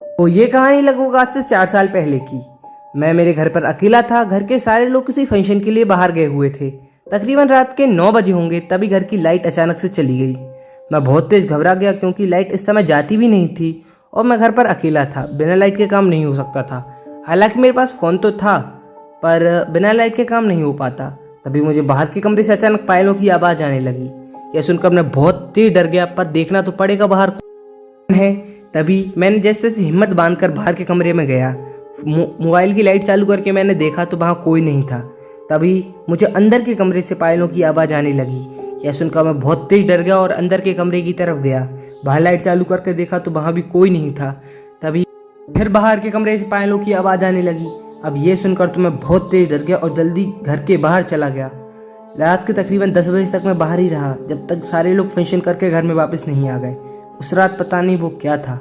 तो ये कहानी लगभग आज से 4 साल पहले की। मैं मेरे घर पर अकेला था। घर के सारे लोग किसी फंक्शन के लिए बाहर गए हुए थे। तकरीबन रात के 9 बजे होंगे, तभी घर की लाइट अचानक से चली गई। मैं बहुत तेज घबरा गया क्योंकि लाइट इस समय जाती भी नहीं थी और मैं घर पर अकेला था। बिना लाइट के काम नहीं हो सकता था। हालांकि मेरे पास फ़ोन तो था, पर बिना लाइट के काम नहीं हो पाता। तभी मुझे बाहर के कमरे से अचानक पायलों की आवाज़ आने लगी। यह सुनकर मैं बहुत तेज डर गया, पर देखना तो पड़ेगा बाहर है। तभी मैंने जैसे तैसे हिम्मत बांधकर बाहर के कमरे में गया। मोबाइल की लाइट चालू करके मैंने देखा तो वहाँ कोई नहीं था। तभी मुझे अंदर के कमरे से पायलों की आवाज़ आने लगी। यह सुनकर मैं बहुत तेज डर गया और अंदर के कमरे की तरफ गया। बाहर लाइट चालू करके देखा तो वहाँ भी कोई नहीं था। तभी फिर बाहर के कमरे से पायलों की आवाज़ आने लगी। अब ये सुनकर तो मैं बहुत तेज डर गया और जल्दी घर के बाहर चला गया। रात के तकरीबन 10 बजे तक मैं बाहर ही रहा, जब तक सारे लोग फंक्शन करके घर में वापस नहीं आ गए। उस रात पता नहीं वो क्या था।